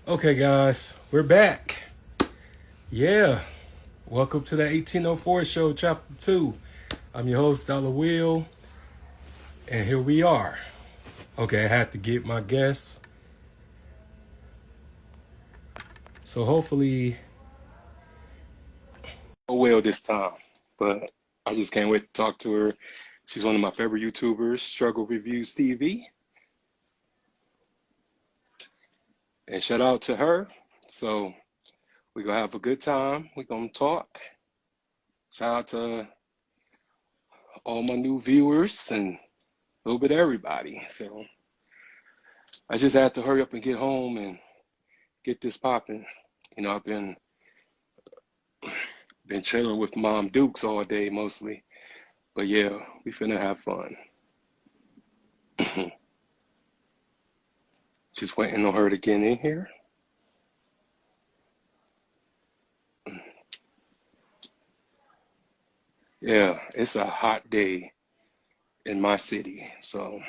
Okay, guys, we're back. Yeah, welcome to the 1804 show, chapter 2. I'm your host, Dollar Will, and here we are. Okay, I had to get my guests. So hopefully, well this time. But I just can't wait to talk to her. She's one of my favorite YouTubers, Struggle Reviews TV. And shout out to her. So we're going to have a good time. We're going to talk. Shout out to all my new viewers and a little bit of everybody. So I just had to hurry up and get home and get this popping. I've been chilling with Mom Dukes all day mostly. But yeah, we finna have fun. Just waiting on her to get in here. Yeah, it's a hot day in my city, so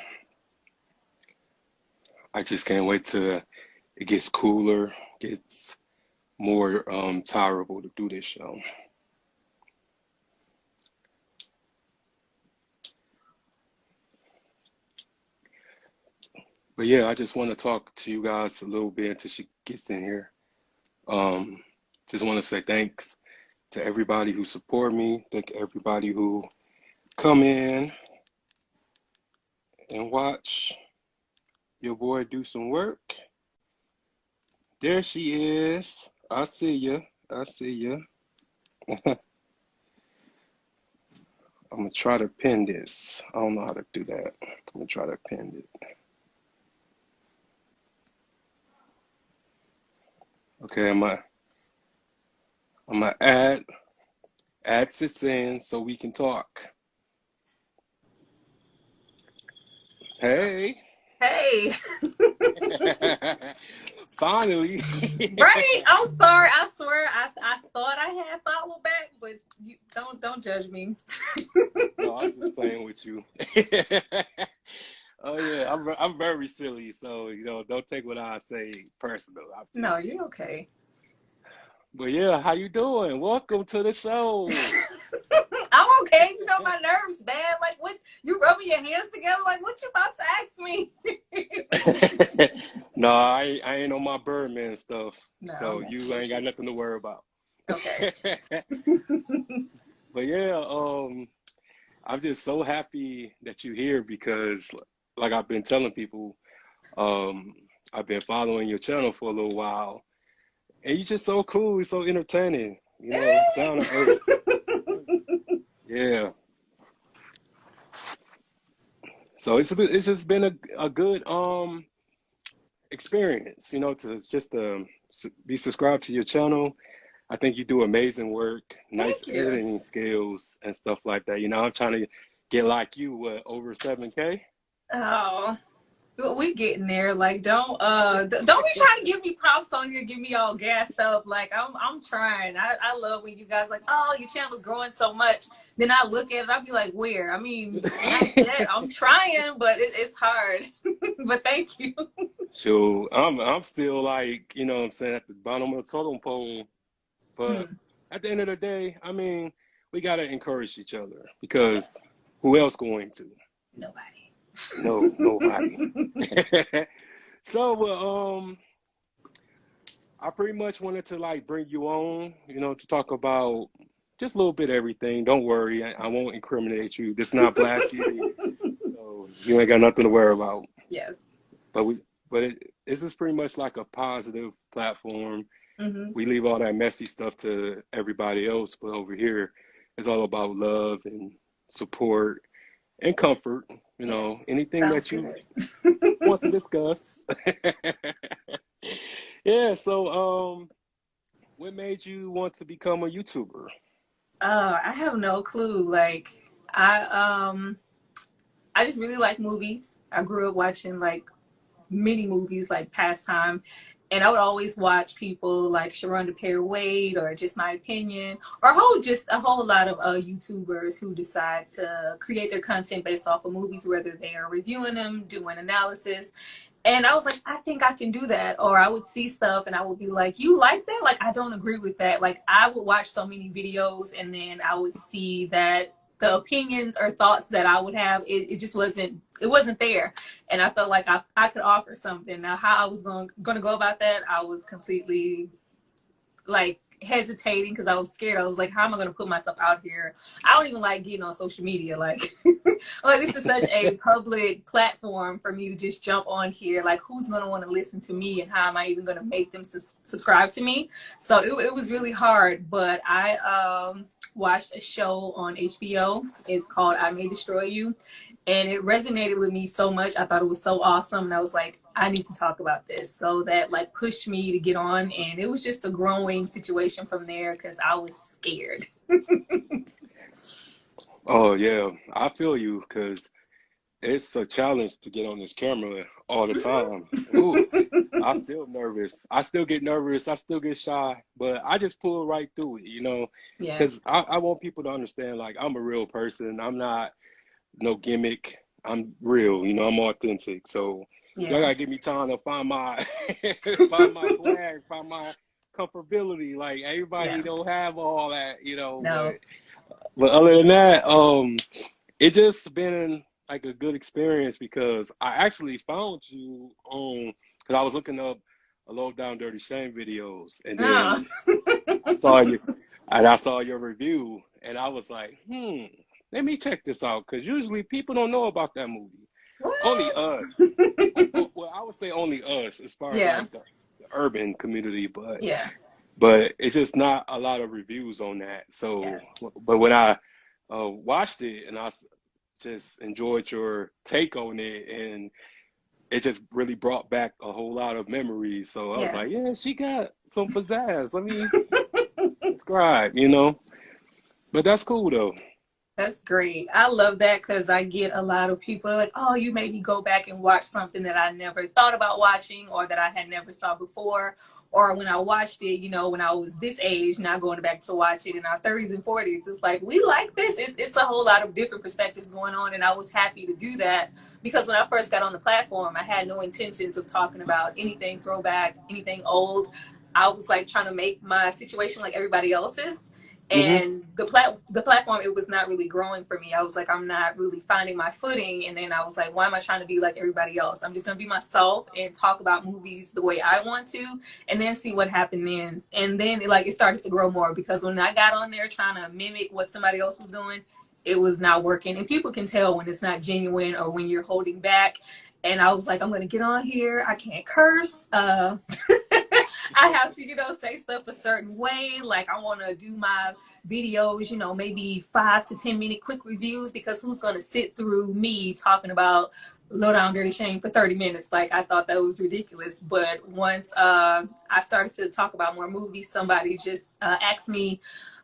I just can't wait till it gets cooler, gets more tolerable to do this show. But yeah, I just want to talk to you guys a little bit until she gets in here. Just want to say thanks to everybody who support me. Thank everybody who come in and watch your boy do some work. There she is. I see you. I see you. I'm gonna try to pin this. I don't know how to do that. I'm gonna try to pin it. Okay, I'm gonna add sis in so we can talk. Hey. Hey. Finally. Right. I'm sorry. I swear I thought I had follow back, but you don't judge me. No, I'm just playing with you. Oh yeah, I'm very silly, so don't take what I say personal. No, you're okay. But yeah, how you doing? Welcome to the show. I'm okay. You know my nerves bad. Like what you rubbing your hands together? Like what you about to ask me? No, I ain't on my Birdman stuff, No, so I'm you ain't got nothing to worry about. okay. But yeah, I'm just so happy that you're here because, like I've been telling people, um, I've been following your channel for a little while, and you're just so cool, you're so entertaining, down to earth. Yeah. So it's just been a good experience, to be subscribed to your channel. I think you do amazing work, nice Thank you. editing skills and stuff like that. I'm trying to get like you, over 7K. Oh, we getting there. Like don't be trying to give me props on here, give me all gassed up. Like I'm trying. I love when you guys like, oh, your channel's growing so much. Then I look at it, I'll be like, where? I mean, not yet. I'm trying, but it's hard. But thank you. So I'm still like, what I'm saying, at the bottom of the totem pole. But Hmm. at the end of the day, I mean, we gotta encourage each other because who else going to? Nobody. No, nobody. So, I pretty much wanted to like bring you on, to talk about just a little bit of everything. Don't worry, I won't incriminate you. This is not Black TV, so you ain't got nothing to worry about. Yes. But this is pretty much like a positive platform. Hmm. We leave all that messy stuff to everybody else, but over here, it's all about love and support and comfort. Yes. Anything Sounds that you good. want to discuss. Yeah. So, what made you want to become a YouTuber? I have no clue. Like I I just really like movies. I grew up watching like many movies like pastime. And I would always watch people like Sharonda Perry Wade or Just My Opinion or just a whole lot of YouTubers who decide to create their content based off of movies, whether they are reviewing them, doing analysis. And I was like, I think I can do that. Or I would see stuff and I would be like, you like that? Like, I don't agree with that. Like, I would watch so many videos and then I would see that the opinions or thoughts that I would have, it just wasn't there. And I felt like I could offer something. Now, how I was going to go about that, I was completely like hesitating because I was scared. I was like, how am I going to put myself out here? I don't even like getting on social media. Like, like this is such a public platform for me to just jump on here. Like, who's going to want to listen to me, and how am I even going to make them subscribe to me? So it was really hard. But I watched a show on HBO. It's called I May Destroy You, and it resonated with me so much. I thought it was so awesome, and I was like, I need to talk about this. So that like pushed me to get on, and it was just a growing situation from there because I was scared. Oh yeah, I feel you because it's a challenge to get on this camera all the time. Ooh, I still nervous. I still get nervous. I still get shy, but I just pull right through it, Yeah, because I want people to understand like I'm a real person. I'm not no gimmick. I'm real, I'm authentic. So y'all yeah, gotta give me time to find my find my swag, find my comfortability. Like yeah. everybody don't have all that, No. but other than that, it just been like a good experience because I actually found you on because I was looking up a low down dirty shame videos and No. then I saw you and I saw your review and I was like, let me check this out because usually people don't know about that movie. Only What? us. Well, I would say only us as far as Yeah, like the urban community, but yeah, it's just not a lot of reviews on that. So, yes, but when I watched it and just enjoyed your take on it, and it just really brought back a whole lot of memories. So I was yeah. like, yeah, she got some pizzazz. Let me subscribe, But that's cool though. That's great. I love that because I get a lot of people like, oh, you made me go back and watch something that I never thought about watching or that I had never saw before. Or when I watched it, when I was this age, now going back to watch it in our 30s and 40s, it's like, we like this. It's a whole lot of different perspectives going on. And I was happy to do that because when I first got on the platform, I had no intentions of talking about anything throwback, anything old. I was like trying to make my situation like everybody else's, Hmm. and the platform, it was not really growing for me. I was like, I'm not really finding my footing, and then I was like, why am I trying to be like everybody else? I'm just gonna be myself and talk about movies the way I want to, and then see what happened then. And then it started to grow more because when I got on there trying to mimic what somebody else was doing, it was not working, and people can tell when it's not genuine or when you're holding back. And I was like, I'm gonna get on here, I can't curse, I have to, say stuff a certain way. Like I want to do my videos, maybe 5 to 10 minute quick reviews because who's going to sit through me talking about Low Down Dirty Shame for 30 minutes? Like I thought that was ridiculous. But once I started to talk about more movies, somebody just asked me,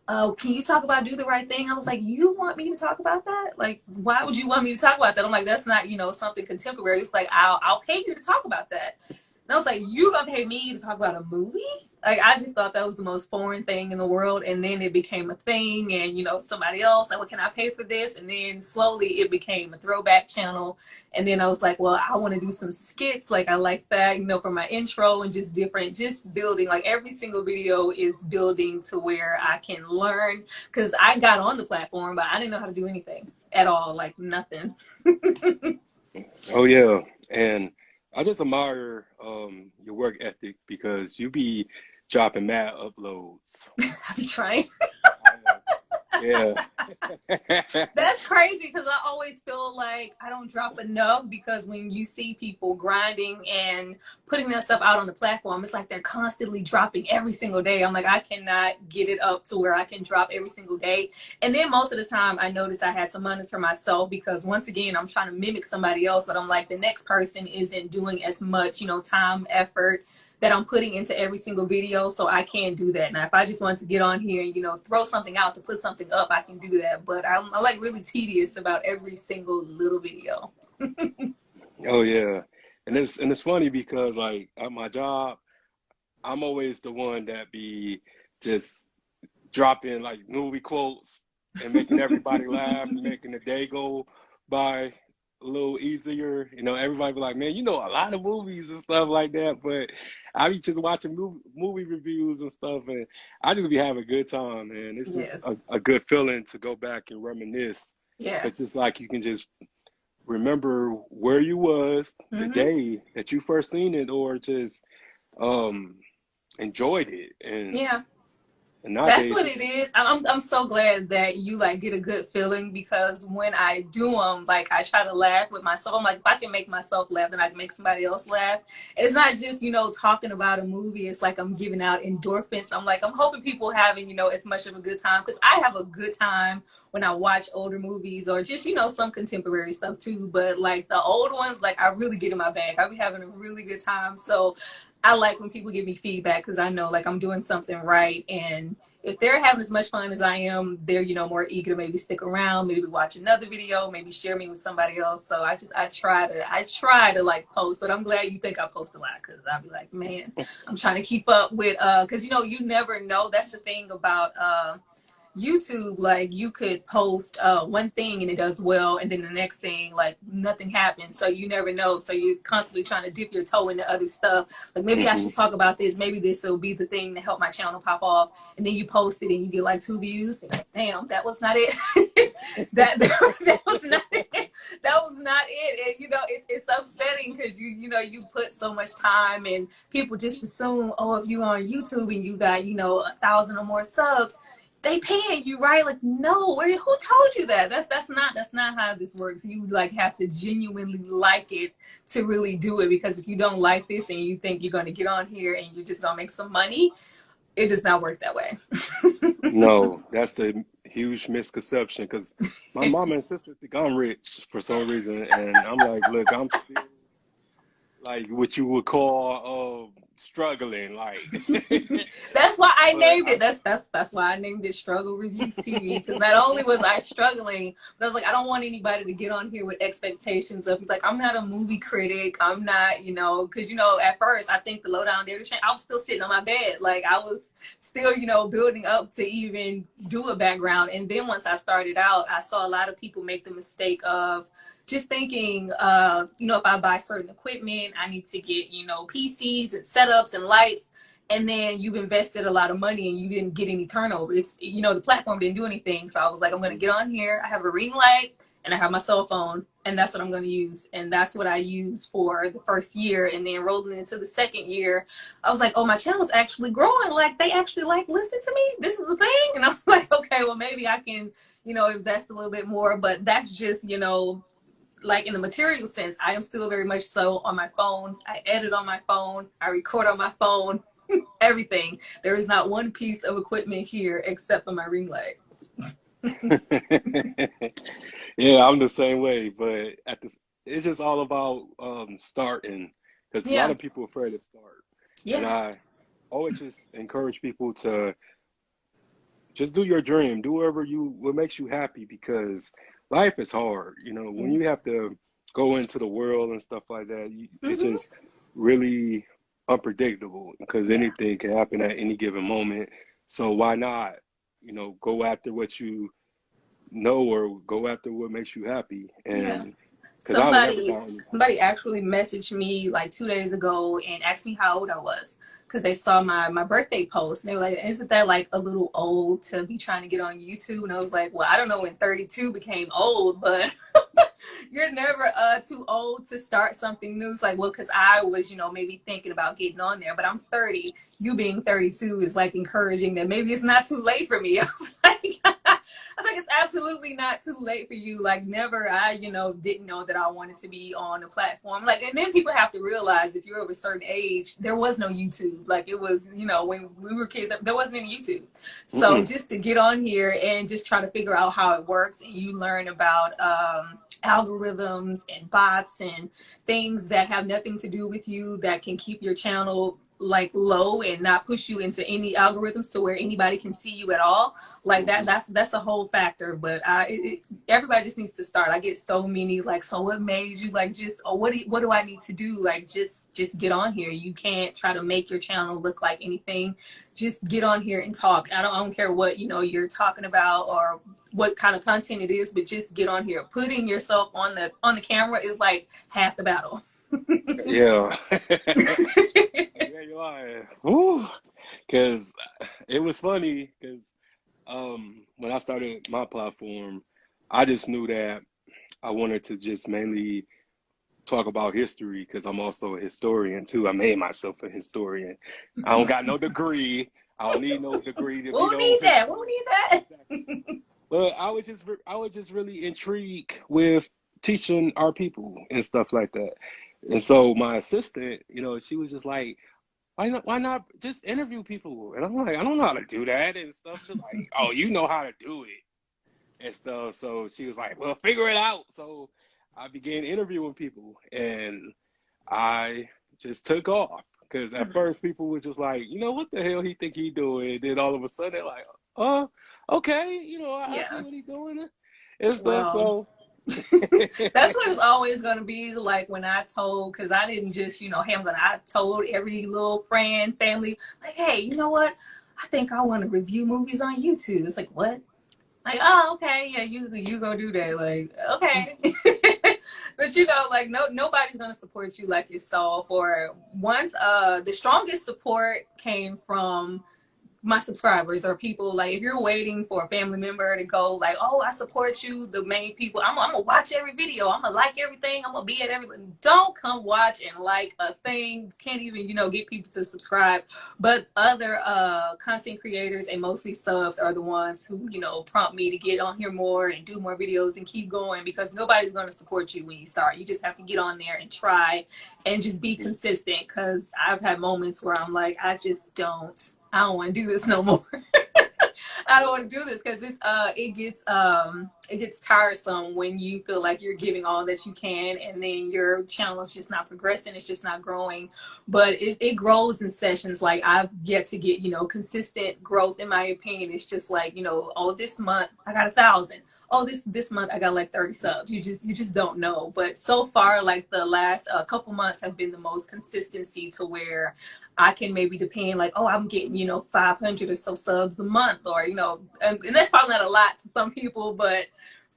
can you talk about Do the Right Thing? I was like, you want me to talk about that? Like, why would you want me to talk about that? I'm like, that's not, something contemporary. It's like, I'll pay you to talk about that. And I was like, you gonna pay me to talk about a movie? Like, I just thought that was the most foreign thing in the world. And then it became a thing. And, somebody else, like, what can I pay for this? And then slowly it became a throwback channel. And then I was like, well, I want to do some skits. Like, I like that, for my intro and just building. Like, every single video is building to where I can learn. Because I got on the platform, but I didn't know how to do anything at all. Like, nothing. Oh yeah, and I just admire your work ethic because you be dropping mad uploads. I be trying. I know. Yeah. That's crazy because I always feel like I don't drop enough because when you see people grinding and putting their stuff out on the platform, it's like they're constantly dropping every single day. I'm like, I cannot get it up to where I can drop every single day. And then most of the time, I noticed I had to monitor myself because once again, I'm trying to mimic somebody else, but I'm like, the next person isn't doing as much, time, effort that I'm putting into every single video, so I can't do that. Now, if I just want to get on here and throw something out to put something up, I can do that. But I'm like really tedious about every single little video. Oh yeah. And it's funny because like at my job, I'm always the one that be just dropping like movie quotes and making everybody laugh and making the day go by. a little easier. You know, everybody be like, man, you know a lot of movies and stuff like that. But I be just watching movie reviews and stuff, and I just be having a good time, man. It's just Yes. a good feeling to go back and reminisce, Yeah. because it's like you can just remember where you was the Hmm. day that you first seen it, or just um enjoyed it. Yeah. And That's nowadays what it's it is. I'm so glad that you like get a good feeling because when I do them, like I try to laugh with myself. I'm like, if I can make myself laugh, then I can make somebody else laugh. And it's not just talking about a movie. It's like I'm giving out endorphins. I'm like I'm hoping people having as much of a good time because I have a good time when I watch older movies or just some contemporary stuff too. But like the old ones, like I really get in my bag. I be having a really good time. So I like when people give me feedback because I know like I'm doing something right and if they're having as much fun as I am, they're more eager to maybe stick around, maybe watch another video, maybe share me with somebody else. So I try to like post, but I'm glad you think I post a lot because I'll be like, man, I'm trying to keep up with because you never know. That's the thing about YouTube, like you could post one thing and it does well, and then the next thing, like nothing happens. So you never know. So you're constantly trying to dip your toe into other stuff. Like maybe I hmm should talk about this. Maybe this will be the thing to help my channel pop off. And then you post it and you get like 2 views. Damn, that was not it. that was not it. That was not it. And it's upsetting because you put so much time and people just assume, oh, if you're on YouTube and you got 1,000 or more subs they paying you, right? Like, no, who told you that? That's not how this works. You like have to genuinely like it to really do it because if you don't like this and you think you're gonna get on here and you're just gonna make some money, it does not work that way. No, that's the huge misconception. Because my mom and sister think I'm rich for some reason, and I'm like, look, I'm still like what you would call struggling, like. That's why I But named it. That's why I named it Struggle Reviews TV. Because not only was I struggling, but I was like, I don't want anybody to get on here with expectations of like I'm not a movie critic. I'm not, because at first I think the lowdown data chain, I was still sitting on my bed, like I was still, building up to even do a background. And then once I started out, I saw a lot of people make the mistake of just thinking, if I buy certain equipment, I need to get, PCs and setups and lights. And then you've invested a lot of money and you didn't get any turnover. It's, the platform didn't do anything. So I was like, I'm going to get on here. I have a ring light and I have my cell phone and that's what I'm going to use. And that's what I used for the first year. And then rolling into the second year, I was like, oh, my channel's actually growing. Like they actually like listening to me. This is a thing. And I was like, okay, well, maybe I can, invest a little bit more. But that's just, like in the material sense, I am still very much so on my phone. I edit on my phone. I record on my phone. Everything. There is not one piece of equipment here except for my ring light. yeah, I'm the same way. But it's just all about starting, because a lot Yeah. of people are afraid to start, and Yeah. I always just encourage people to just do your dream, do what makes you happy, because life is hard. You know, when Yeah. you have to go into the world and stuff like that, it's Mm-hmm. just really unpredictable, because Yeah. anything can happen at any given moment. So why not, go after what you know, or go after what makes you happy. Yeah. And because I would never Somebody doubt anybody's somebody dream. actually messaged me like 2 days ago and asked me how old I was because they saw my birthday post and they were like, isn't that like a little old to be trying to get on YouTube? And I was like, well, I don't know when 32 became old, but you're never too old to start something new. It's like, well, because I was, maybe thinking about getting on there, but I'm 30. You being 32 is like encouraging that maybe it's not too late for me. I was like, I think it's absolutely not too late for you. Like never, I, didn't know that I wanted to be on a platform. Like, and then people have to realize if you're of a certain age, there was no YouTube. Like it was, when we were kids, there wasn't any YouTube. So Mm-mm. just to get on here and just try to figure out how it works and you learn about algorithms and bots and things that have nothing to do with you that can keep your channel like low and not push you into any algorithms to where anybody can see you at all. Like that's a whole factor. But everybody just needs to start. I get so many like, so what made you like just, oh, what do I need to do? Like just get on here. You can't try to make your channel look like anything. Just get on here and talk. I don't care what you're talking about or what kind of content it is, but just get on here. Putting yourself on the camera is like half the battle. Yeah. Yeah, you're lying. Woo. Because it was funny because when I started my platform, I just knew that I wanted to just mainly talk about history because I'm also a historian too. I made myself a historian. I don't got no degree. I don't need no degree to We be don't no need that. We historian. don't need that. But I was just really intrigued with teaching our people and stuff like that. And so my assistant, she was just like, why not just interview people? And I'm like, I don't know how to do that and stuff. She's like, oh, you know how to do it and stuff. So she was like, well, figure it out. So I began interviewing people and I just took off because at first people were just like, what the hell he think he doing? And then all of a sudden they're like, oh, okay, I see Yeah. what he's doing and stuff. Well, So that's what it's always going to be like when I told, because I didn't just, hey, I told every little friend, family, like, hey, you know what? I think I want to review movies on YouTube. It's like, what? Like, oh, okay, yeah, you go do that. Like, okay. But like nobody's gonna support you like yourself. Or once the strongest support came from my subscribers or people. Like if you're waiting for a family member to go like, oh, I support you, the main people, I'm gonna watch every video, I'm gonna like everything, I'm gonna be at everything. Don't come watch and like a thing. Can't even get people to subscribe. But other content creators and mostly subs are the ones who prompt me to get on here more and do more videos and keep going, because nobody's going to support you when you start. You just have to get on there and try and just be consistent, because I've had moments where I'm like, I don't want to do this no more. I don't want to do this because it gets tiresome when you feel like you're giving all that you can and then your channel is just not progressing, it's just not growing. But it grows in sessions. Like I've yet to get consistent growth. In my opinion, it's just like oh, this month I got 1,000. Oh, this month I got like 30 subs. You just don't know. But so far, like the last couple months have been the most consistency to where I can maybe depend like, oh, I'm getting 500 or so subs a month, or and that's probably not a lot to some people, but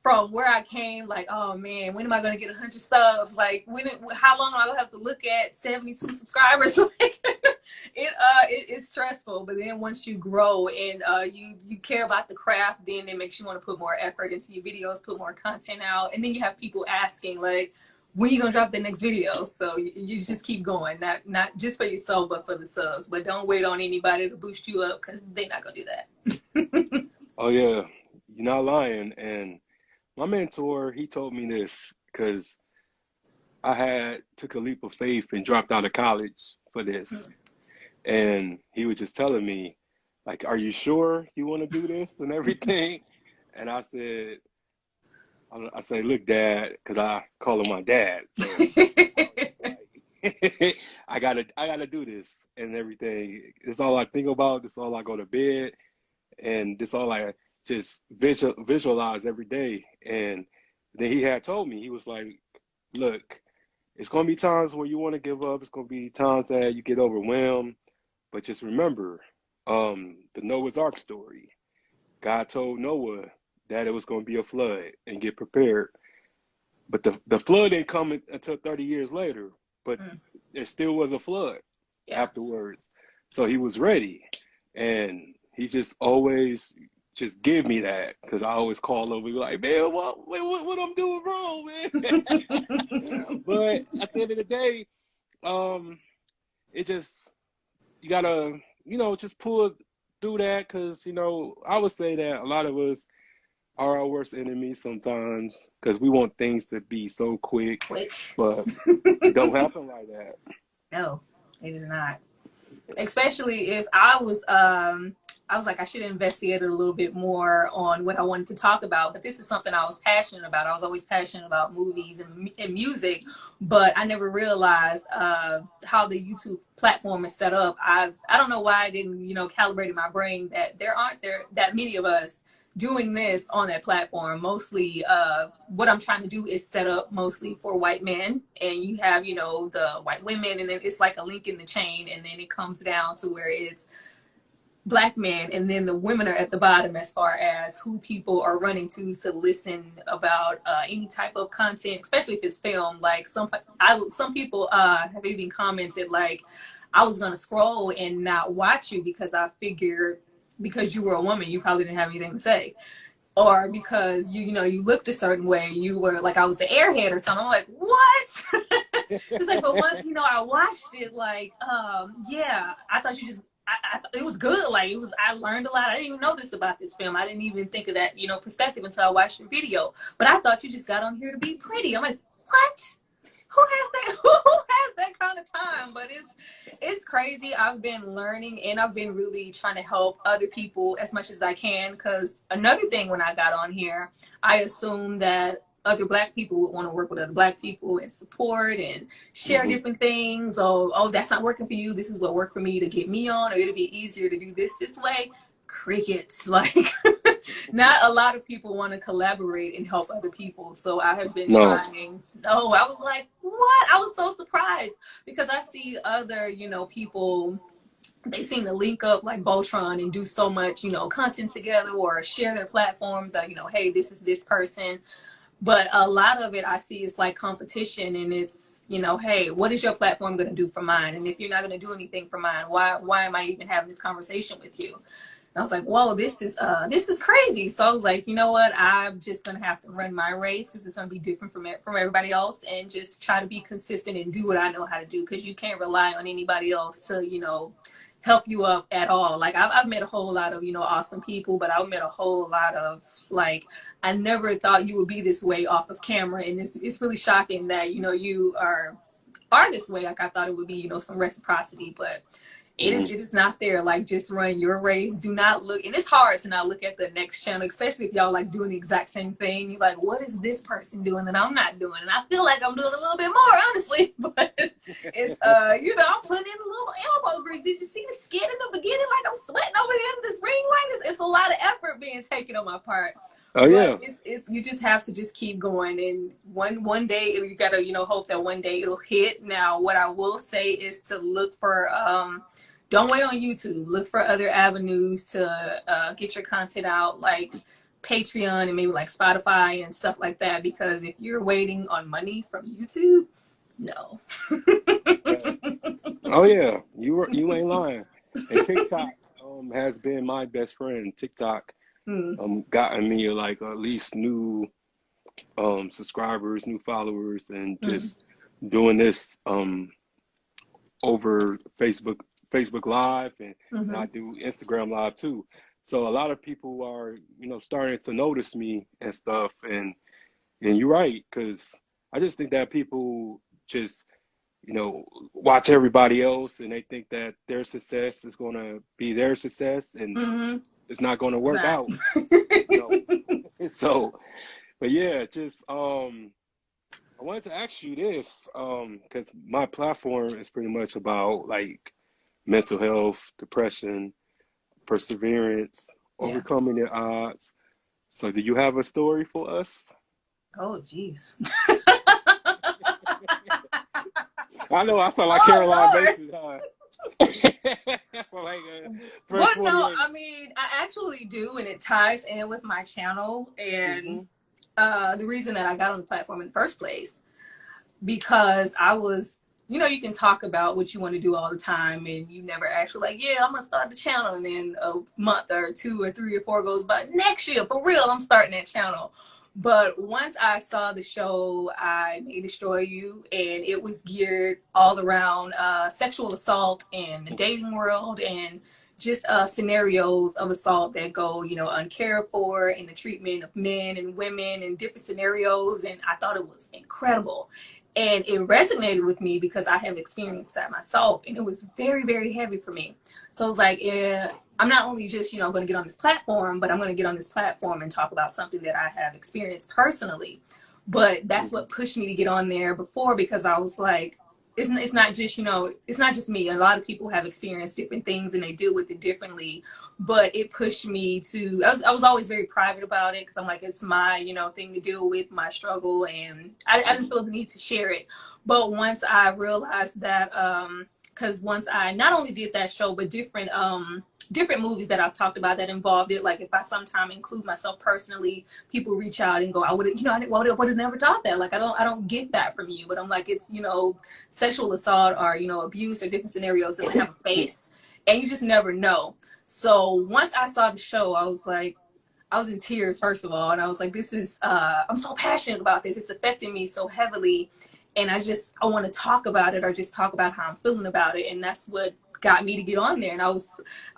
from where I came, like, oh man, when am I gonna get 100 subs? Like, how long am I gonna have to look at 72 subscribers? Like, it's stressful. But then once you grow and you care about the craft, then it makes you want to put more effort into your videos, put more content out, and then you have people asking like, when are you gonna drop the next video? So you just keep going, not just for yourself, but for the subs. But don't wait on anybody to boost you up, because they're not gonna do that. oh yeah, you're not lying. And my mentor, he told me this because I had took a leap of faith and dropped out of college for this. And he was just telling me, like, are you sure you want to do this and everything? And I say, look, Dad, because I call him my dad. So like, I gotta do this and everything. It's all I think about. It's all I go to bed, and this all I just visualize every day. And then he had told me, he was like, look, it's gonna be times where you want to give up. It's gonna be times that you get overwhelmed, but just remember, the Noah's Ark story. God told Noah that it was going to be a flood and get prepared. But the flood didn't come until 30 years later, but there still was a flood Yeah. afterwards. So he was ready. And he just always just give me that, because I always call him and be like, man, what I'm doing wrong, man? But at the end of the day, it just, you gotta, just pull through that, because, I would say that a lot of us are our worst enemies sometimes, because we want things to be so quick, but it don't happen like that. No, it is not. Especially if I was like, I should have investigated a little bit more on what I wanted to talk about. But this is something I was passionate about. I was always passionate about movies and music, but I never realized how the YouTube platform is set up. I don't know why I didn't, calibrate my brain that there aren't that many of us doing this on that platform. Mostly what I'm trying to do is set up mostly for white men, and you have the white women, and then it's like a link in the chain, and then it comes down to where it's black men, and then the women are at the bottom as far as who people are running to listen about any type of content, especially if it's film. Like some people have even commented like, I was gonna scroll and not watch you because I figured because you were a woman you probably didn't have anything to say, or because you looked a certain way, you were like I was the airhead or something. I'm like, what? It's like, but once I watched it, like yeah, I thought you just I it was good. Like I learned a lot. I didn't even know this about this film. I didn't even think of that perspective until I watched your video. But I thought you just got on here to be pretty. I'm like, what? Who has that? Who has that kind of time? But it's crazy. I've been learning, and I've been really trying to help other people as much as I can. Because another thing, when I got on here, I assumed that other black people would want to work with other black people and support and share Hmm. different things. Oh, that's not working for you. This is what worked for me to get me on, or it'll be easier to do this way. Crickets. Like not a lot of people want to collaborate and help other people. So I have been No. trying. No, I was like, what? I was so surprised because I see other, people, they seem to link up like Voltron and do so much, content together or share their platforms or, hey, this is this person. But a lot of it I see is like competition, and it's, hey, what is your platform going to do for mine? And if you're not going to do anything for mine, why am I even having this conversation with you? I was like, whoa, this is crazy. So I was like, you know what? I'm just gonna have to run my race because it's gonna be different from everybody else, and just try to be consistent and do what I know how to do. Because you can't rely on anybody else to, help you up at all. Like I've met a whole lot of awesome people, but I've met a whole lot of like I never thought you would be this way off of camera, and it's really shocking that you are this way. Like I thought it would be some reciprocity, but it is not there. Like just run your race. Do not look, and it's hard to not look at the next channel, especially if y'all like doing the exact same thing. You're like, what is this person doing that I'm not doing? And I feel like I'm doing a little bit more, honestly. But it's I'm putting in a little elbow grease. Did you see the skin in the beginning? Like I'm sweating over here in this ring light. It's a lot of effort being taken on my part. Oh But yeah. it's you just have to just keep going, and one day you gotta hope that one day it'll hit. Now what I will say is to look for don't wait on YouTube. Look for other avenues to get your content out, like Patreon and maybe like Spotify and stuff like that. Because if you're waiting on money from YouTube, no. Yeah. Oh yeah. You ain't lying. And TikTok has been my best friend. TikTok Hmm. gotten me like at least new subscribers, new followers, and Hmm. just doing this over Facebook Live, and I Hmm. do Instagram Live too. So a lot of people are, starting to notice me and stuff. And you're right, because I just think that people just, watch everybody else, and they think that their success is going to be their success, and Hmm. it's not going to It's work not. out, you know. So, but yeah, just I wanted to ask you this, because my platform is pretty much about like mental health, depression, perseverance, Yeah. overcoming the odds. So, do you have a story for us? Oh, jeez. I know I sound like Caroline Oh, Lord. Mason, huh? For like first But no, 48. I mean, I actually do, and it ties in with my channel and Mm-hmm. the reason that I got on the platform in the first place. Because I was, you can talk about what you want to do all the time, and you never actually like, yeah, I'm gonna start the channel, and then a month or two or three or four goes by. Next year, for real, I'm starting that channel. But once I saw the show, I May Destroy You, and it was geared all around sexual assault and the dating world, and just scenarios of assault that go, uncared for, in the treatment of men and women and different scenarios. And I thought it was incredible. And it resonated with me because I have experienced that myself, and it was very, very heavy for me. So I was like, yeah, I'm not only just, going to get on this platform, but I'm going to get on this platform and talk about something that I have experienced personally. But that's Hmm. what pushed me to get on there before, because I was like, it's not just, it's not just me. A lot of people have experienced different things and they deal with it differently. But it pushed me to, I was always very private about it because I'm like, it's my, thing to deal with, my struggle. And I didn't Hmm. feel the need to share it. But once I realized that, because once I not only did that show, but different movies that I've talked about that involved it. Like if I sometime include myself personally, people reach out and go, I would have, would have never thought that. Like I don't get that from you. But I'm like, it's, sexual assault or, abuse or different scenarios doesn't have a face, and you just never know. So once I saw the show, I was in tears, first of all, and I was like, this is I'm so passionate about this. It's affecting me so heavily, and I want to talk about it, or just talk about how I'm feeling about it. And that's what got me to get on there. And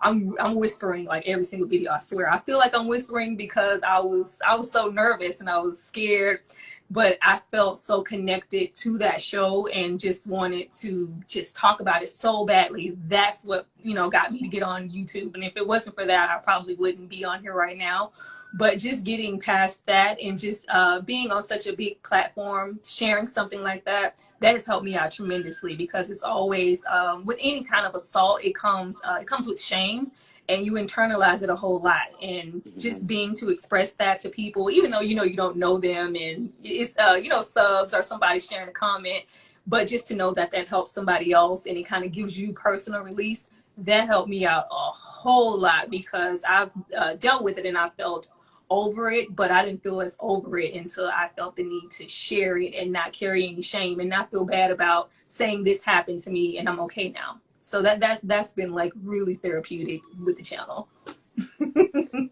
I'm whispering like every single video, I swear. I feel like I'm whispering because I was so nervous and I was scared, but I felt so connected to that show and just wanted to just talk about it so badly. That's what, got me to get on YouTube. And if it wasn't for that, I probably wouldn't be on here right now. But just getting past that and just being on such a big platform, sharing something like that has helped me out tremendously, because it's always with any kind of assault, it comes with shame, and you internalize it a whole lot. And Hmm. just being to express that to people, even though you don't know them, and it's subs or somebody sharing a comment, but just to know that that helps somebody else and it kind of gives you personal release, that helped me out a whole lot, because I've dealt with it and I felt over it, but I didn't feel as over it until I felt the need to share it and not carry any shame and not feel bad about saying this happened to me and I'm okay now. So that's been like really therapeutic with the channel.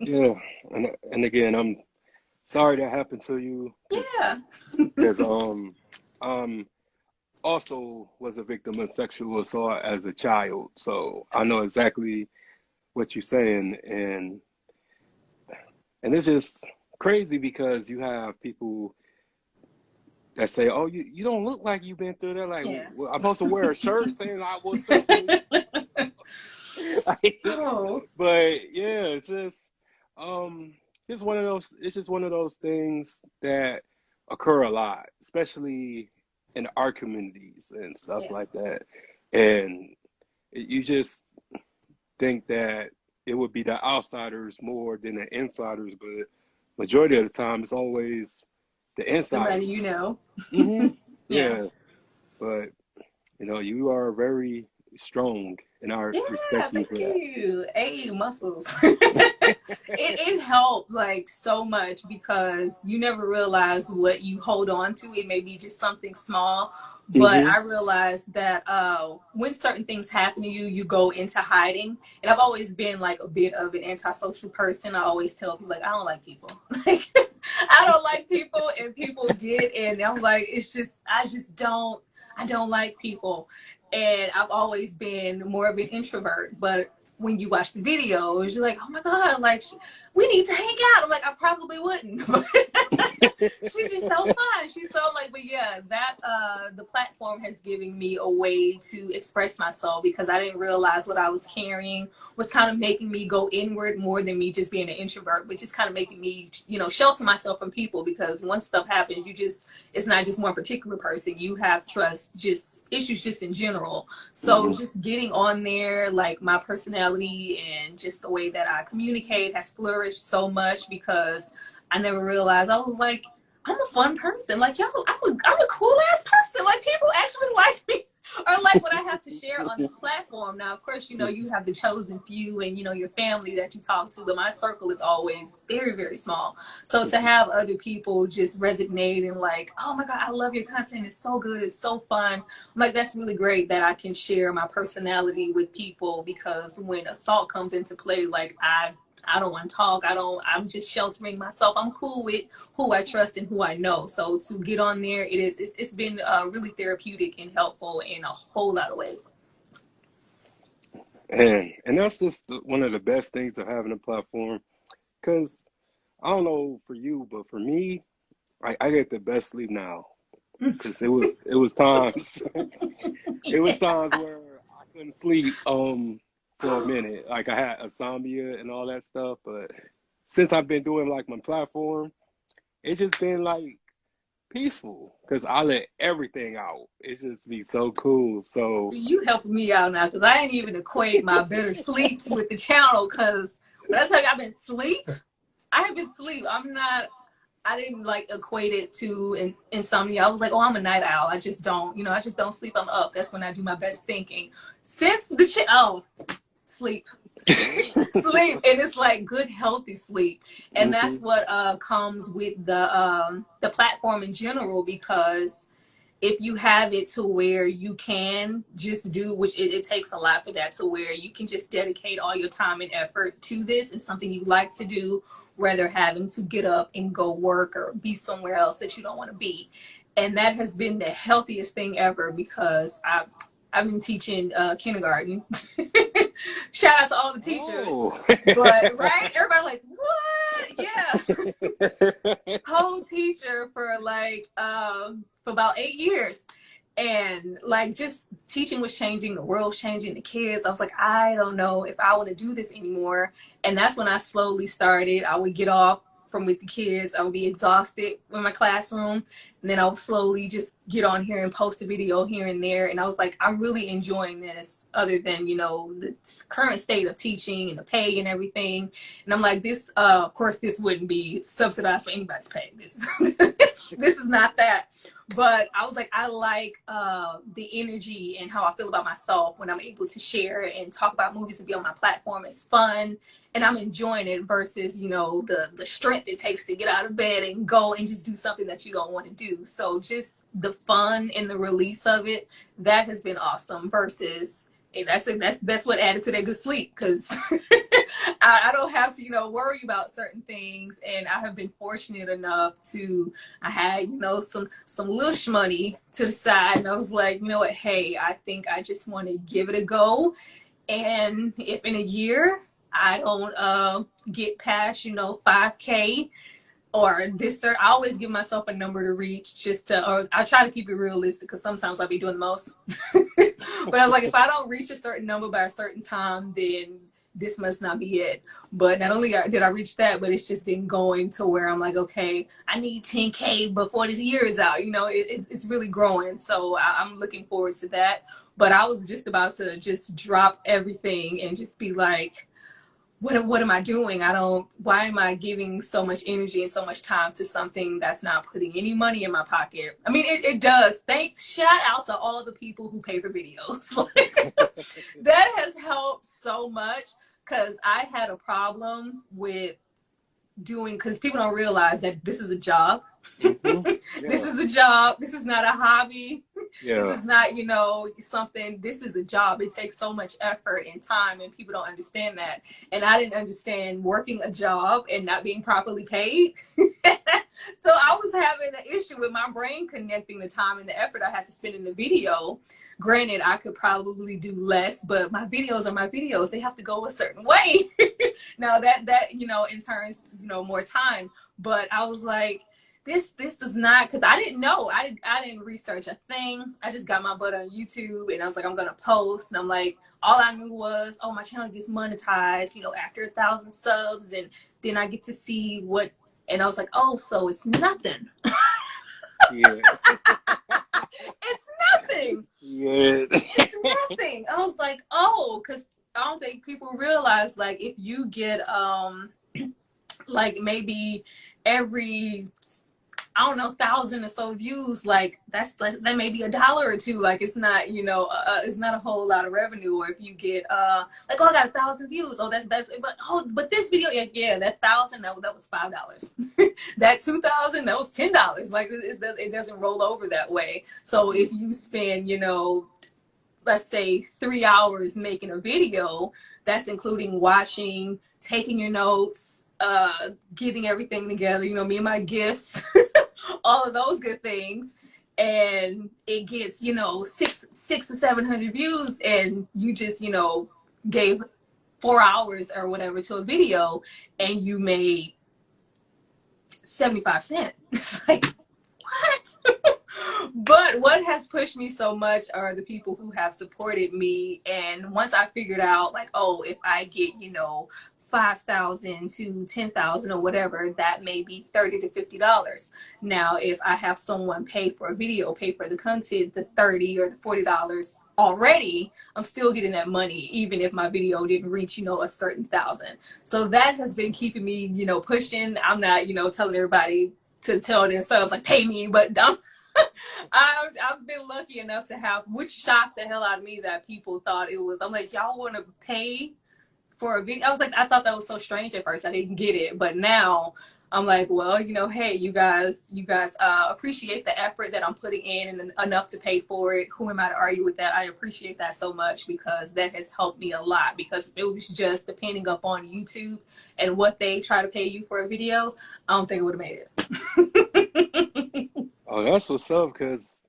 Yeah, and again, I'm sorry that happened to you, Yeah. because um also was a victim of sexual assault as a child, so I know exactly what you're saying, and it's just crazy because you have people that say, "Oh, you don't look like you've been through that." Like, Yeah. I'm supposed to wear a shirt saying I was sexually, like, Oh. but yeah, um, it's one of those. It's just one of those things that occur a lot, especially in our communities and stuff Yeah. like that. And you just think that it would be the outsiders more than the insiders, but majority of the time, it's always the Somebody insiders. you know. Hmm. Yeah. Yeah, but you are very strong, and I Yeah, respect you thank for you. Hey, muscles. It helped like so much, because you never realize what you hold on to. It may be just something small, but that. I realized that when certain things happen to you, you go into hiding. And I've always been like a bit of an antisocial person. I always tell people like I don't like people. Like I don't like people, and people get, and I'm like, it's just I don't like people. And I've always been more of an introvert. But when you watch the videos, you're like, oh my God, like, we need to hang out. I'm like, I probably wouldn't. But she's just so fun. She's so like, but yeah, that the platform has given me a way to express myself, because I didn't realize what I was carrying was kind of making me go inward more than me just being an introvert, but just kind of making me, shelter myself from people. Because once stuff happens, it's not just one particular person. You have trust just issues just in general. So Hmm. just getting on there, like my personality and just the way that I communicate has flourished so much, because I never realized I was like, I'm a fun person. Like, yo, I'm a cool ass person. Like, people actually like me or like what I have to share on this platform. Now, of course, you have the chosen few and, your family that you talk to, but my circle is always very, very small. So to have other people just resonate and like, oh my God, I love your content. It's so good. It's so fun. I'm like, that's really great that I can share my personality with people, because when assault comes into play, like I don't want to talk. I'm just sheltering myself. I'm cool with who I trust and who I know. So to get on there, it's been really therapeutic and helpful in a whole lot of ways. And that's just one of the best things of having a platform. Because I don't know for you, but for me, I get the best sleep now. because it was times it was times where I couldn't sleep for a minute. Like I had insomnia and all that stuff. But since I've been doing like my platform, it's just been like peaceful because I let everything out. It's just be so cool. So You helping me out now because I ain't even equate my better sleeps with the channel. Because when I tell you I've been sleep, I have been sleep. I didn't like equate it to insomnia. I was like, oh, I'm a night owl. I just don't, I just don't sleep. I'm up. That's when I do my best thinking. Since sleep, sleep, and it's like good, healthy sleep, and that's hmm what comes with the platform in general because if you have it to where you can just do, which it takes a lot for that, to where you can just dedicate all your time and effort to this and something you like to do, rather having to get up and go work or be somewhere else that you don't want to be. And that has been the healthiest thing ever because I've been teaching kindergarten. Shout out to all the teachers. oh. But right, everybody like, what? Yeah, co-teacher for for about 8 years, and like just teaching was changing, the world's changing, the kids. I was like, I don't know if I want to do this anymore. And that's when I slowly started. I would get off from with the kids, I would be exhausted in my classroom, and then I would slowly just get on here and post a video here and there. And I was like, I'm really enjoying this, other than the current state of teaching and the pay and everything. And I'm like, this of course this wouldn't be subsidized for anybody's pay. This is this is not that. But I was like, I like the energy and how I feel about myself when I'm able to share and talk about movies and be on my platform. It's fun and I'm enjoying it versus, the strength it takes to get out of bed and go and just do something that you don't want to do. So just the fun and the release of it, that has been awesome versus and that's what added to that good sleep because I don't have to worry about certain things, and I have been fortunate enough to I had some little money to the side, and I was like, you know what, hey, I think I just want to give it a go, and if in a year I don't get past 5K or this I always give myself a number to reach or I try to keep it realistic because sometimes I'll be doing the most. But I was like, if I don't reach a certain number by a certain time, then this must not be it. But not only did I reach that, but it's just been going to where I'm like, okay, I need 10K before this year is out. It's really growing. So I'm looking forward to that. But I was just about to just drop everything and just be like, what am I doing? Why am I giving so much energy and so much time to something that's not putting any money in my pocket? I mean, it does. Shout out to all the people who pay for videos. That has helped so much because I had a problem with because people don't realize that this is a job. hmm This Yeah. is a job. This is not a hobby. This Yeah. is not, something. This is a job. It takes so much effort and time, and people don't understand that. And I didn't understand working a job and not being properly paid. So I was having an issue with my brain connecting the time and the effort I had to spend in the video. Granted, I could probably do less, but my videos are my videos. They have to go a certain way. Now that in turns more time. But I was like, this does not, because I didn't know. I didn't research a thing. I just got my butt on YouTube and I was like, I'm gonna post. And I'm like, all I knew was, oh, my channel gets monetized, after 1,000 subs, and then I get to see what. And I was like, oh, so it's nothing. Yeah. It's nothing. Yeah. It's nothing. I was like, oh, because I don't think people realize, like, if you get like maybe every, I don't know, 1,000 or so views, like that may be $1 or $2. Like it's not, it's not a whole lot of revenue. Or if you get like, oh, I got 1,000 views. Oh, that's but this video, yeah, that 1,000 that was $5. That 2,000 that was $10. Like it doesn't roll over that way. So if you spend, let's say 3 hours making a video, that's including watching, taking your notes, getting everything together, me and my gifts, all of those good things. And it gets, 600 or 700 views, and you just, gave 4 hours or whatever to a video, and you made 75 cents. It's like, what? But what has pushed me so much are the people who have supported me. And once I figured out, like, oh, if I get, 5,000 to 10,000 or whatever, that may be $30 to $50. Now, if I have someone pay for a video, pay for the content, the 30 or the $40 already, I'm still getting that money, even if my video didn't reach, a certain thousand. So that has been keeping me, pushing. I'm not, telling everybody to tell themselves like pay me, but I've been lucky enough to have, which shocked the hell out of me that people thought it was. I'm like, y'all want to pay for a video? I was like, I thought that was so strange at first. I didn't get it, but now I'm like, well, hey, you guys appreciate the effort that I'm putting in and enough to pay for it. Who am I to argue with that? I appreciate that so much because that has helped me a lot. Because if it was just depending upon YouTube and what they try to pay you for a video, I don't think it would have made it. Oh, that's what's up, because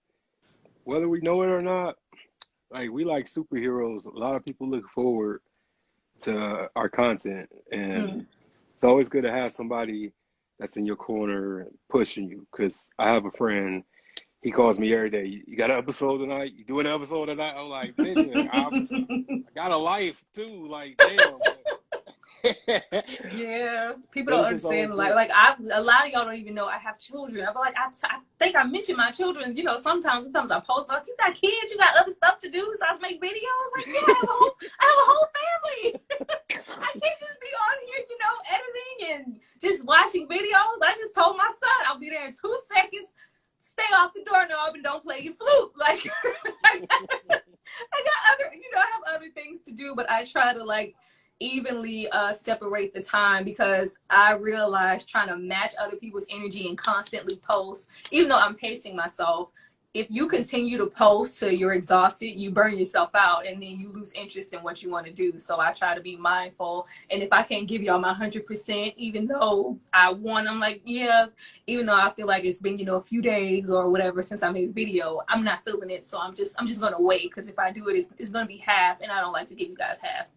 whether we know it or not, like we like superheroes. A lot of people look forward to our content, and Mm. it's always good to have somebody that's in your corner pushing you. Because I have a friend, he calls me every day. You got an episode tonight? You doing an episode tonight? I'm like, nigga, I got a life too. Like, damn. Yeah, people But don't it's just always understand. Like, good. a lot of y'all don't even know I have children. I be like, I think I mentioned my children. Sometimes I post like, you got kids, you got other stuff to do besides make videos. Like, yeah, I have a whole family. I can't just be on here, editing and just watching videos. I just told my son I'll be there in 2 seconds. Stay off the doorknob and don't play your flute. Like, I got other, I have other things to do, but I try to like evenly separate the time because I realize trying to match other people's energy and constantly post, even though I'm pacing myself, if you continue to post till you're exhausted, you burn yourself out and then you lose interest in what you want to do. So I try to be mindful. And if I can't give y'all my 100%, even though I'm like, yeah, even though I feel like it's been, a few days or whatever since I made a video, I'm not feeling it. So I'm just going to wait because if I do it, it's going to be half and I don't like to give you guys half.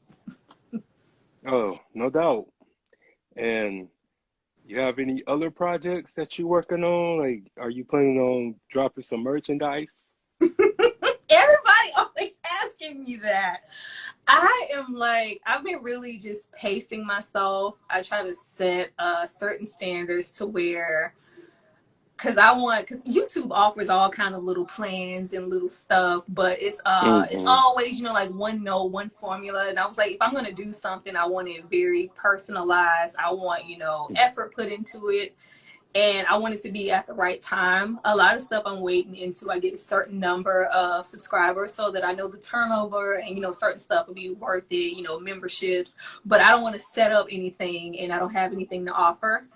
Oh, no doubt. And you have any other projects that you're working on? Like, are you planning on dropping some merchandise? Everybody always asking me that. I've been really just pacing myself. I try to set certain standards to where, because YouTube offers all kind of little plans and little stuff, but it's Mm-hmm. always, like one note, one formula. And I was like, if I'm gonna do something, I want it very personalized. I want, effort put into it and I want it to be at the right time. A lot of stuff I'm waiting into. I get a certain number of subscribers so that I know the turnover and certain stuff will be worth it, memberships. But I don't want to set up anything and I don't have anything to offer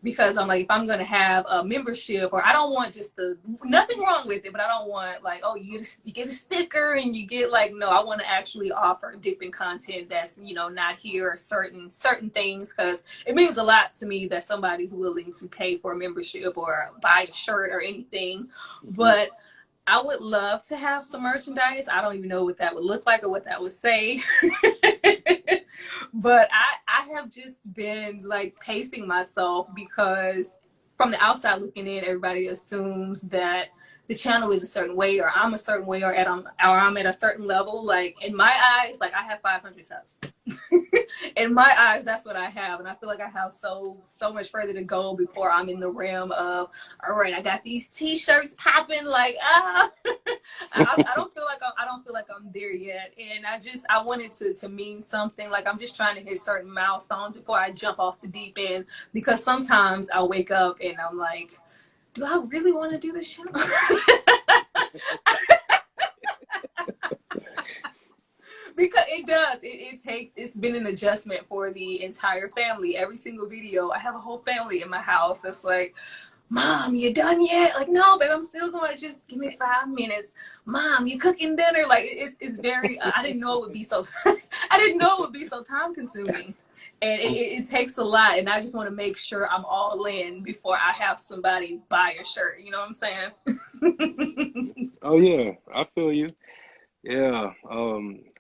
because I'm like, if I'm gonna have a membership, or I don't want just nothing wrong with it, but I don't want like, oh, you get a sticker and you get like, no, I want to actually offer different content that's not here or certain things because it means a lot to me that somebody's willing to pay for a membership or buy a shirt or anything, Mm-hmm. but I would love to have some merchandise. I don't even know what that would look like or what that would say. But I have just been like pacing myself because from the outside looking in, everybody assumes that the channel is a certain way or I'm a certain way or I'm at a certain level. Like in my eyes, like I have 500 subs. In my eyes, that's what I have, and I feel like I have so much further to go before I'm in the realm of, all right, I got these T-shirts popping, like I don't feel like I'm there yet, and I wanted to mean something. Like I'm just trying to hit certain milestones before I jump off the deep end, because sometimes I wake up and I'm like, do I really want to do this show? Because it does. It's been an adjustment for the entire family. Every single video, I have a whole family in my house that's like, Mom, you done yet? Like, no, babe, I'm still going to just give me 5 minutes. Mom, you cooking dinner? Like, it's very, I didn't know it would be so, I didn't know it would be so time consuming. And it takes a lot. And I just want to make sure I'm all in before I have somebody buy a shirt. You know what I'm saying? Oh yeah, I feel you. Yeah.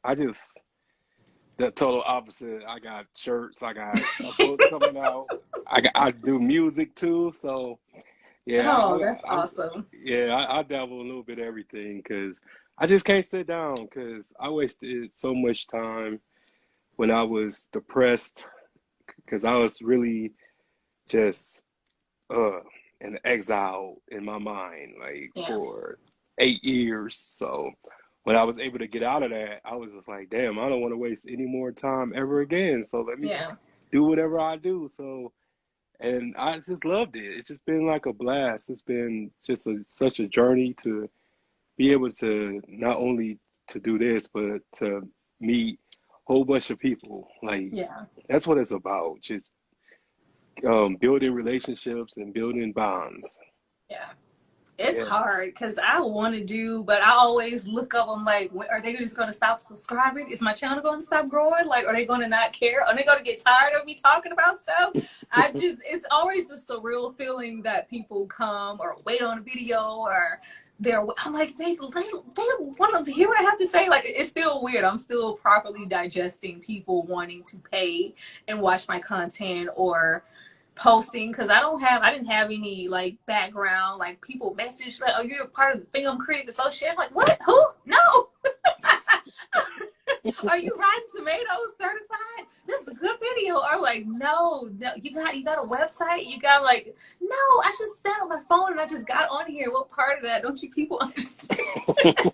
I just the total opposite. I got shirts. I got a book coming out. I do music too. So Yeah, Oh, that's awesome. I dabble a little bit of everything because I just can't sit down because I wasted so much time when I was depressed because I was really just uh in exile in my mind like Yeah. for 8 years. So when I was able to get out of that, I was just like, damn, I don't want to waste any more time ever again. So let me Yeah. do whatever I do. So and I just loved it. It's just been like a blast. It's been just such a journey to be able to not only to do this, but to meet a whole bunch of people. Like Yeah. that's what it's about. Just building relationships and building bonds. Yeah. It's Yeah. hard because I want to do, but I always look up. I'm like, are they just going to stop subscribing? Is my channel going to stop growing? Like, are they going to not care? Are they going to get tired of me talking about stuff? It's always the surreal feeling that people come or wait on a video or I'm like, they want to hear what I have to say. Like, it's still weird. I'm still properly digesting people wanting to pay and watch my content or posting because I didn't have any like background, like people message like, oh, you're a part of the Film Critic Association. I'm like, what? Who? No. Are you Rotten Tomatoes certified? This is a good video. I'm like, no, you got a website? You got like, no, I just sat on my phone and I just got on here. What part of that don't you people understand? That's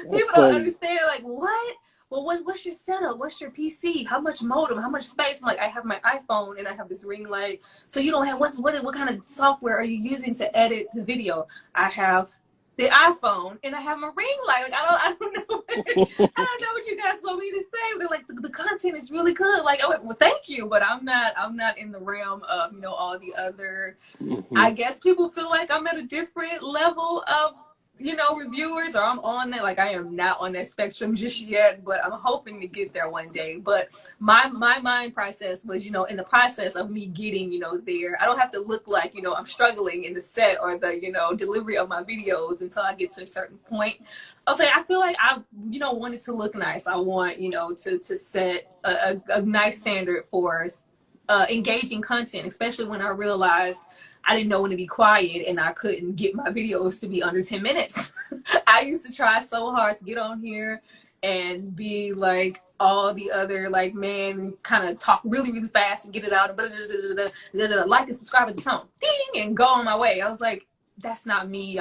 People don't funny. understand. Like, what? Well, what's your setup? What's your PC? How much modem? How much space? I'm like, I have my iPhone and I have this ring light. So you don't have what kind of software are you using to edit the video? I have the iPhone and I have my ring light. Like I don't know I don't know what you guys want me to say. They're like the content is really good. Like, oh well, thank you, but I'm not in the realm of all the other. Hmm. I guess people feel like I'm at a different level of, reviewers, or I'm on that. Like, I am not on that spectrum just yet, but I'm hoping to get there one day. But my mind process was, in the process of me getting, there, I don't have to look like, I'm struggling in the set or the, delivery of my videos until I get to a certain point. I was like, I feel like I, want it to look nice. I want, to set a nice standard for engaging content, especially when I realized I didn't know when to be quiet and I couldn't get my videos to be under 10 minutes. I used to try so hard to get on here and be like all the other like man kind of talk really really fast and get it out and like and subscribe at the tone ding and go on my way. I was like, that's not me.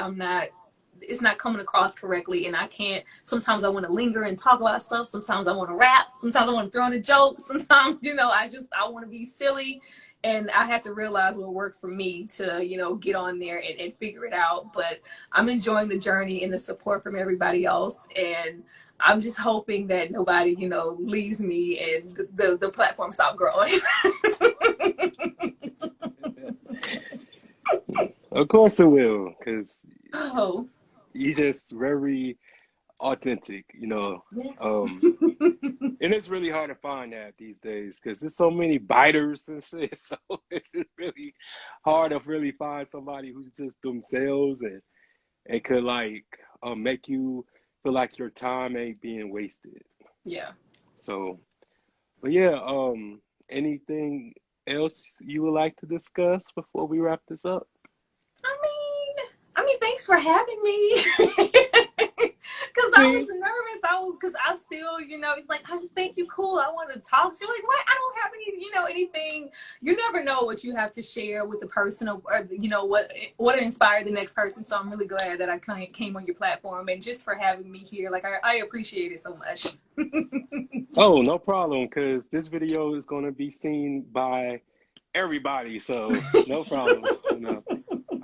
It's not coming across correctly, and I can't. Sometimes I want to linger and talk about stuff. Sometimes I want to rap. Sometimes I want to throw in a joke. Sometimes, I want to be silly, and I had to realize what worked for me to, get on there and figure it out. But I'm enjoying the journey and the support from everybody else, and I'm just hoping that nobody, leaves me and the platform stop growing. Of course it will, because Oh, you just very authentic, yeah. Um, and it's really hard to find that these days because there's so many biters and shit. So it's just really hard to really find somebody who's just themselves and could like make you feel like your time ain't being wasted. Yeah. So, but yeah, anything else you would like to discuss before we wrap this up? Thanks for having me. Because I was See, nervous. Because I still, it's like, I just think you cool. I want to talk to you. Like, what? I don't have any, anything. You never know what you have to share with the person or what inspired the next person. So I'm really glad that I came on your platform and just for having me here. Like, I appreciate it so much. oh, no problem, because this video is going to be seen by everybody, so no problem.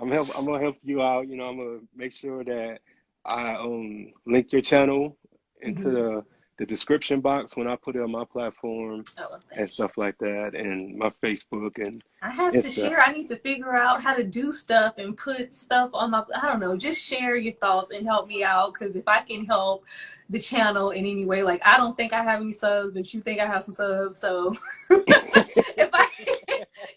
I'm gonna help you out. I'm gonna make sure that I link your channel into Mhm. the description box when I put it on my platform Oh, well, and thank you. stuff like that, and my Facebook and I have to Insta. share. I need to figure out how to do stuff and put stuff on my. I don't know. Just share your thoughts and help me out. Because if I can help the channel in any way, like I don't think I have any subs, but you think I have some subs. So if I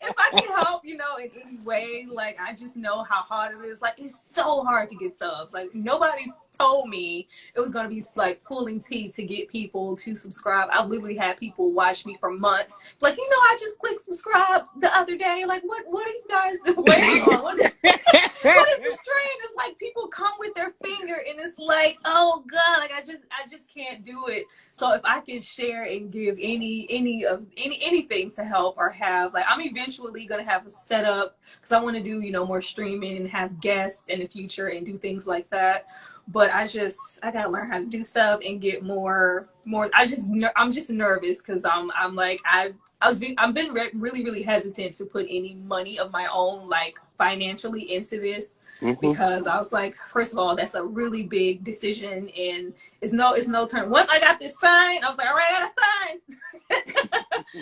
if I can help, in any way, like I just know how hard it is. Like it's so hard to get subs. Like nobody's told me it was gonna be like pulling teeth to get people to subscribe. I've literally had people watch me for months. Like, I just clicked subscribe the other day. Like what are you guys waiting on? What is the string? It's like people come with their finger and it's like, oh God, like I just can't do it. So if I can share and give anything to help or have, like I'm eventually gonna have a setup because I want to do, more streaming and have guests in the future and do things like that. But I gotta learn how to do stuff and get more. I'm just nervous because I'm like I've been really really hesitant to put any money of my own like financially into this because I was like, first of all, that's a really big decision and it's no turn. Once I got this sign, I was like, all right, I got a sign.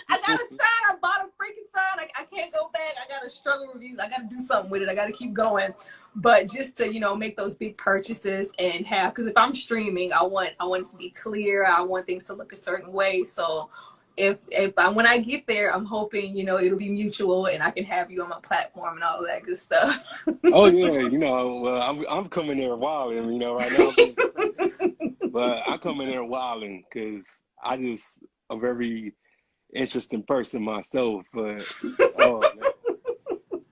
I got a sign. I bought a freaking sign. I can't go back. I got to struggle reviews. I got to do something with it. I got to keep going. But just to, make those big purchases and have, because if I'm streaming, I want it to be clear. I want things to look a certain way. So when I get there, I'm hoping, it'll be mutual and I can have you on my platform and all of that good stuff. Oh yeah, well, I'm coming there wilding, right now I'm being but I'm coming there wilding because I just a very interesting person myself. But oh man,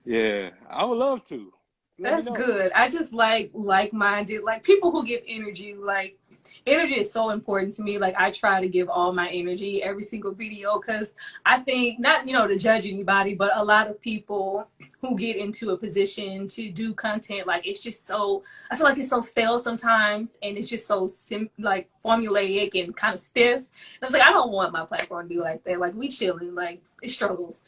yeah, I would love to. Let me That's know. good. I just like-minded, like people who give energy. Like energy is so important to me. Like I try to give all my energy every single video because I think not, to judge anybody, but a lot of people who get into a position to do content, like it's just so, I feel like it's so stale sometimes and it's just so like formulaic and kind of stiff. And it's like I don't want my platform to be like that. Like we chilling, like it struggles.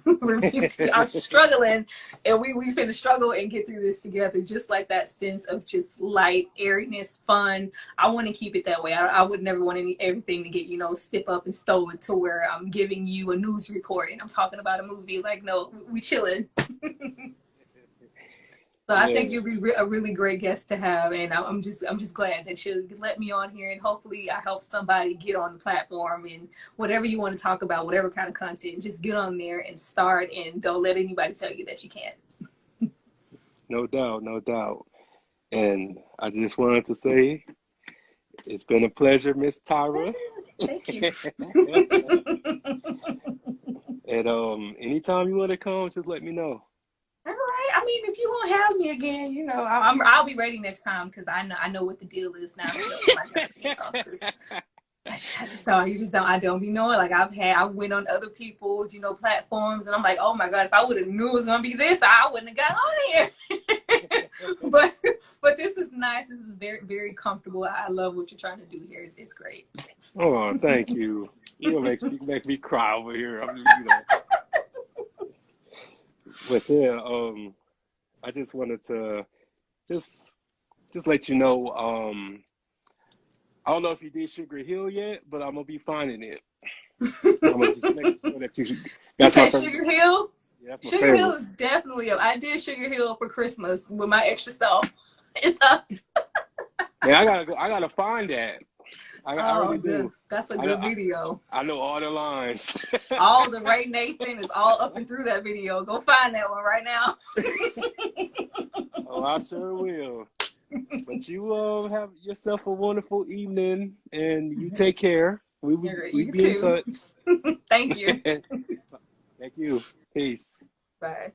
I'm struggling and we finna struggle and get through this together. Just like that sense of just light, airiness, fun. I want to keep it that way. I would never want everything to get, stiff up and stolen to where I'm giving you a news report and I'm talking about a movie. Like, no, we chilling. So I think Yeah, you'll be a really great guest to have, and I'm just glad that you let me on here, and hopefully I help somebody get on the platform and whatever you want to talk about, whatever kind of content, just get on there and start, and don't let anybody tell you that you can't. no doubt, no doubt. And I just wanted to say it's been a pleasure, Miss Tyra. Thank you. And anytime you want to come, just let me know. All right. I mean, if you won't have me again, I'll be ready next time because I know what the deal is now. You just don't. I don't be knowing. Like I went on other people's, platforms, and I'm like, oh my God, if I would have knew it was gonna be this, I wouldn't have got on here. but this is nice. This is very very comfortable. I love what you're trying to do here. It's great. Oh, thank you. You make me cry over here. But yeah, I just wanted to just let you know. I don't know if you did Sugar Hill yet, but I'm gonna be finding it. I'm gonna just make sure that you. You That's my said favorite. Sugar Hill? Yeah, that's my Sugar Hill favorite. is definitely up. I did Sugar Hill for Christmas with my extra stuff. It's up. Man, I gotta find that. I Oh, really good. do. That's a I, good I video. I know all the lines. All the Ray Nathan is all up and through that video. Go find that one right now. Oh, I sure will. But you have yourself a wonderful evening, and you take care. We You be in too. touch. Thank you. Thank you. Peace. Bye.